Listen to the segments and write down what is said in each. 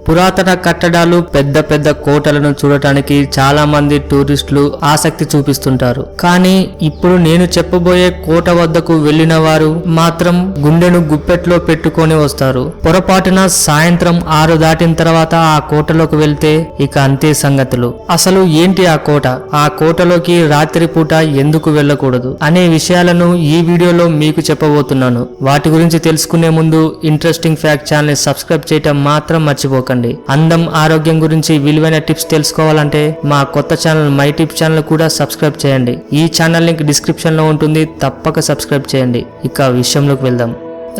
పురాతన కట్టడాలు, పెద్ద పెద్ద కోటలను చూడటానికి చాలా మంది టూరిస్టులు ఆసక్తి చూపిస్తుంటారు. కానీ ఇప్పుడు నేను చెప్పబోయే కోట వద్దకు వెళ్లిన వారు మాత్రం గుండెను గుప్పెట్లో పెట్టుకొని వస్తారు. పొరపాటున సాయంత్రం 6 దాటిన తర్వాత ఆ కోటలోకి వెళ్తే ఇక అంతే సంగతులు. అసలు ఏంటి ఆ కోట, ఆ కోటలోకి రాత్రిపూట ఎందుకు వెళ్ళకూడదు అనే విషయాలను ఈ వీడియోలో మీకు చెప్పబోతున్నాను. వాటి గురించి తెలుసుకునే ముందు ఇంట్రెస్టింగ్ ఫ్యాక్ట్ ఛానల్ ని సబ్స్క్రైబ్ చేయటం మాత్రం మర్చిపోకండి. అందం, ఆరోగ్యం గురించి విలువైన టిప్స్ తెలుసుకోవాలంటే మా కొత్త ఛానల్ మై టిప్స్ ఛానల్ కూడా సబ్స్క్రైబ్ చేయండి. ఈ ఛానల్ లింక్ డిస్క్రిప్షన్ లో ఉంటుంది, తప్పక సబ్స్క్రైబ్ చేయండి. ఇక విషయంలోకి వెళ్దాం.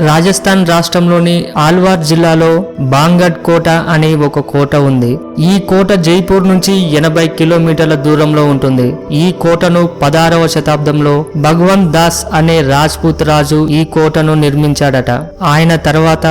రాజస్థాన్ రాష్ట్రంలోని ఆల్వార్ జిల్లాలో బాంగడ్ కోట అనే ఒక కోట ఉంది. ఈ కోట జైపూర్ నుంచి 80 కిలోమీటర్ల దూరంలో ఉంటుంది. ఈ కోటను 16వ శతాబ్దంలో భగవంత్ దాస్ అనే రాజ్పూత్ రాజు ఈ కోటను నిర్మించాడట. ఆయన తర్వాత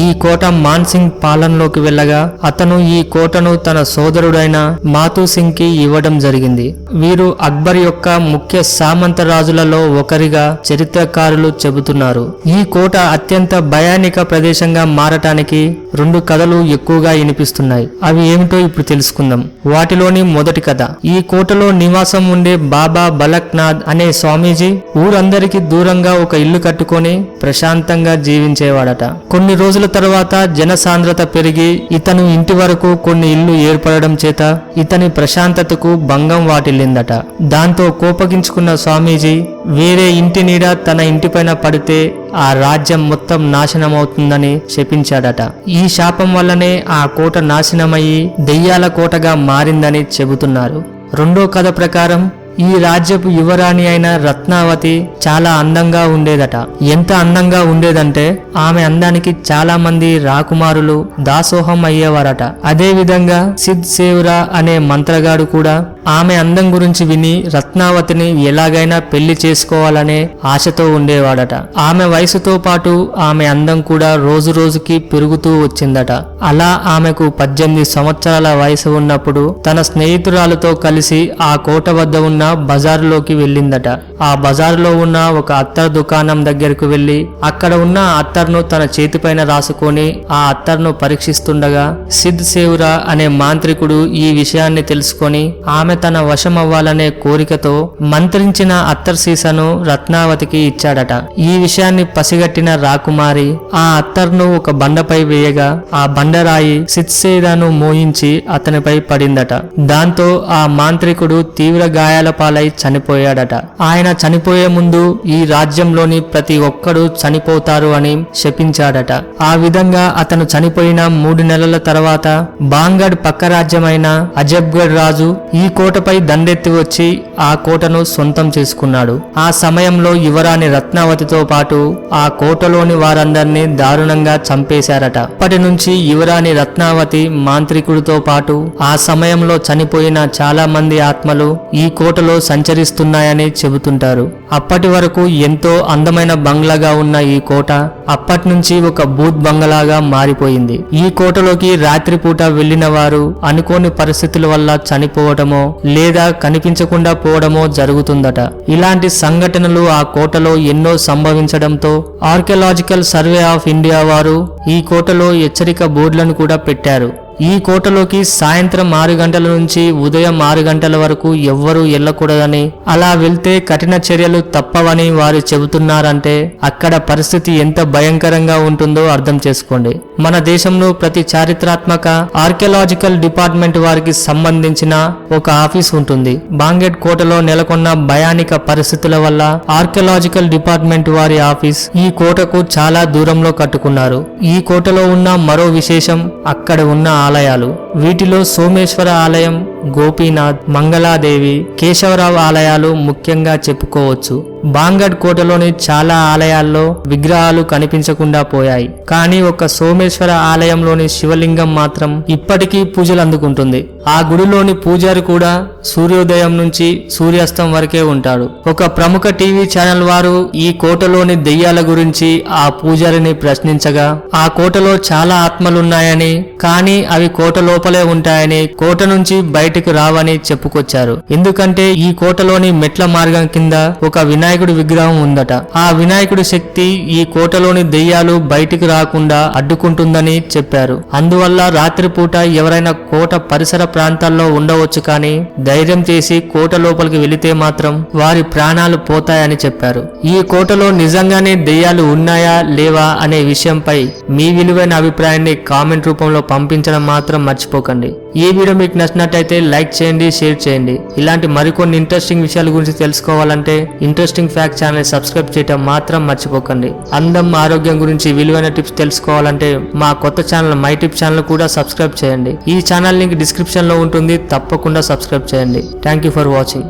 ఈ కోట మాన్సింగ్ పాలనలోకి వెళ్ళగా అతను ఈ కోటను తన సోదరుడైన మాతూ సింగ్ కి ఇవ్వడం జరిగింది. వీరు అక్బర్ యొక్క ముఖ్య సామంత రాజులలో ఒకరిగా చరిత్రకారులు చెబుతున్నారు. ఈ కోట అత్యంత భయానక ప్రదేశంగా మారటానికి 2 కథలు ఎక్కువగా వినిపిస్తున్నాయి. అవి ఏమిటో ఇప్పుడు తెలుసుకుందాం. వాటిలోని మొదటి కథ, ఈ కోటలో నివాసం ఉండే బాబా బలక్నాథ్ అనే స్వామీజీ ఊరందరికి దూరంగా ఒక ఇల్లు కట్టుకొని ప్రశాంతంగా జీవించేవాడట. కొన్ని రోజుల తర్వాత జనసాంద్రత పెరిగి ఇతను ఇంటి వరకు కొన్ని ఇల్లు ఏర్పడడం చేత ఇతని ప్రశాంతతకు భంగం వాటిల్లిందట. దాంతో కోపగించుకున్న స్వామీజీ వేరే ఇంటి నీడ తన ఇంటిపైన పడితే ఆ రాజ్యం మొత్తం నాశనమవుతుందని శపించాడట. ఈ శాపం వల్లనే ఆ కోట నాశనమయ్యి దెయ్యాల కోటగా మారిందని చెబుతున్నారు. రెండో కథ ప్రకారం ఈ రాజ్యపు యువరాణి అయిన రత్నావతి చాలా అందంగా ఉండేదట. ఎంత అందంగా ఉండేదంటే ఆమె అందానికి చాలా మంది రాకుమారులు దాసోహం అయ్యేవారట. అదే విధంగా సిద్ సేవ్రా అనే మంత్రగాడు కూడా ఆమె అందం గురించి విని రత్నావతిని ఎలాగైనా పెళ్లి చేసుకోవాలనే ఆశతో ఉండేవాడట. ఆమె వయసుతో పాటు ఆమె అందం కూడా రోజు రోజుకి పెరుగుతూ వచ్చిందట. అలా ఆమెకు 18 సంవత్సరాల వయసు ఉన్నప్పుడు తన స్నేహితురాలతో కలిసి ఆ కోట వద్ద ఉన్న బజారులోకి వెళ్ళిందట. ఆ బజారులో ఉన్న ఒక అత్తర్ దుకాణం దగ్గరకు వెళ్లి అక్కడ ఉన్న అత్తర్ను తన చేతిపైన రాసుకొని ఆ అత్తర్ను పరీక్షిస్తుండగా సిద్ సేవ్రా అనే మాంత్రికుడు ఈ విషయాన్ని తెలుసుకొని ఆమె తన వశం అవ్వాలనే కోరికతో మంత్రించిన అత్తర్ సీసాను రత్నావతికి ఇచ్చాడట. ఈ విషయాన్ని పసిగట్టిన రాకుమారి ఆ అత్తర్ను ఒక బండపై వేయగా ఆ బండరాయి సిద్సేదాను మోయించి అతనిపై పడిందట. దాంతో ఆ మాంత్రికుడు తీవ్ర గాయాల పాలై చనిపోయాడట. ఆయన చనిపోయే ముందు ఈ రాజ్యంలోని ప్రతి ఒక్కడు చనిపోతారు అని శపించాడట. ఆ విధంగా అతను చనిపోయిన 3 నెలల తర్వాత బాంగడ్ పక్క రాజ్యమైన అజబ్గఢ్ రాజు ఈ కోటపై దండెత్తి వచ్చి ఆ కోటను సొంతం చేసుకున్నాడు. ఆ సమయంలో యువరాణి రత్నావతితో పాటు ఆ కోటలోని వారందరినీ దారుణంగా చంపేశారట. అప్పటి నుంచి యువరాణి రత్నావతి మాంత్రికుడితో పాటు ఆ సమయంలో చనిపోయిన చాలా మంది ఆత్మలు ఈ కోటలో సంచరిస్తున్నాయని చెబుతుంటారు. అప్పటి వరకు ఎంతో అందమైన బంగ్లాగా ఉన్న ఈ కోట అప్పటి నుంచి ఒక భూత్ బంగ్లాగా మారిపోయింది. ఈ కోటలోకి రాత్రిపూట వెళ్లిన వారు అనుకోని పరిస్థితుల వల్ల చనిపోవటమో లేదా కనిపించకుండా పోవడమో జరుగుతుందట. ఇలాంటి సంఘటనలు ఆ కోటలో ఎన్నో సంభవించడంతో ఆర్కియాలజికల్ సర్వే ఆఫ్ ఇండియా వారు ఈ కోటలో హెచ్చరిక బోర్డులను కూడా పెట్టారు. ఈ కోటలోకి సాయంత్రం 6 గంటల నుంచి ఉదయం 6 గంటల వరకు ఎవ్వరూ వెళ్ళకూడదని, అలా వెళ్తే కఠిన చర్యలు తప్పవని వారు చెబుతున్నారంటే అక్కడ పరిస్థితి ఎంత భయంకరంగా ఉంటుందో అర్థం చేసుకోండి. మన దేశంలో ప్రతి చారిత్రాత్మక ఆర్కియాలజికల్ డిపార్ట్మెంట్ వారికి సంబంధించిన ఒక ఆఫీస్ ఉంటుంది. బాంగడ్ కోటలో నెలకొన్న భయానిక పరిస్థితుల వల్ల ఆర్కియాలజికల్ డిపార్ట్మెంట్ వారి ఆఫీస్ ఈ కోటకు చాలా దూరంలో కట్టుకున్నారు. ఈ కోటలో ఉన్న మరో విశేషం అక్కడ ఉన్న ఆలయాలు. వీటిలో సోమేశ్వర ఆలయం, గోపీనాథ్, మంగళాదేవి, కేశవరావు ఆలయాలు ముఖ్యంగా చెప్పుకోవచ్చు. బాంగడ్ కోటలోని చాలా ఆలయాల్లో విగ్రహాలు కనిపించకుండా పోయాయి. కానీ ఒక సోమేశ్వర ఆలయంలోని శివలింగం మాత్రం ఇప్పటికీ పూజలు అందుకుంటుంది. ఆ గుడిలోని పూజారి కూడా సూర్యోదయం నుంచి సూర్యాస్తం వరకే ఉంటాడు. ఒక ప్రముఖ టీవీ ఛానల్ వారు ఈ కోటలోని దెయ్యాల గురించి ఆ పూజారిని ప్రశ్నించగా ఆ కోటలో చాలా ఆత్మలున్నాయని, కానీ అవి కోట లోపలే ఉంటాయని, కోట నుంచి బయటికి రావని చెప్పుకొచ్చారు. ఎందుకంటే ఈ కోటలోని మెట్ల మార్గం కింద ఒక వినాయక వినాయకుడి విగ్రహం ఉందట. ఆ వినాయకుడి శక్తి ఈ కోటలోని దెయ్యాలు బయటికి రాకుండా అడ్డుకుంటుందని చెప్పారు. అందువల్ల రాత్రిపూట ఎవరైనా కోట పరిసర ప్రాంతాల్లో ఉండవచ్చు, కానీ ధైర్యం చేసి కోట లోపలికి వెళితే మాత్రం వారి ప్రాణాలు పోతాయని చెప్పారు. ఈ కోటలో నిజంగానే దెయ్యాలు ఉన్నాయా లేవా అనే విషయంపై మీ విలువైన అభిప్రాయాన్ని కామెంట్ రూపంలో పంపించడం మాత్రం మర్చిపోకండి. ఈ వీడియో మీకు నచ్చినట్టయితే లైక్ చేయండి, షేర్ చేయండి. ఇలాంటి మరికొన్ని ఇంట్రెస్టింగ్ విషయాల గురించి తెలుసుకోవాలంటే ఇంట్రెస్టింగ్ ఫ్యాక్ట్ ఛానల్ సబ్స్క్రైబ్ చేయడం మాత్రం మర్చిపోకండి. అందం, ఆరోగ్యం గురించి విలువైన టిప్స్ తెలుసుకోవాలంటే మా కొత్త ఛానల్ మై టిప్ ఛానల్ కూడా సబ్స్క్రైబ్ చేయండి. ఈ ఛానల్ లింక్ డిస్క్రిప్షన్ లో ఉంటుంది, తప్పకుండా సబ్స్క్రైబ్ చేయండి. Thank you for watching.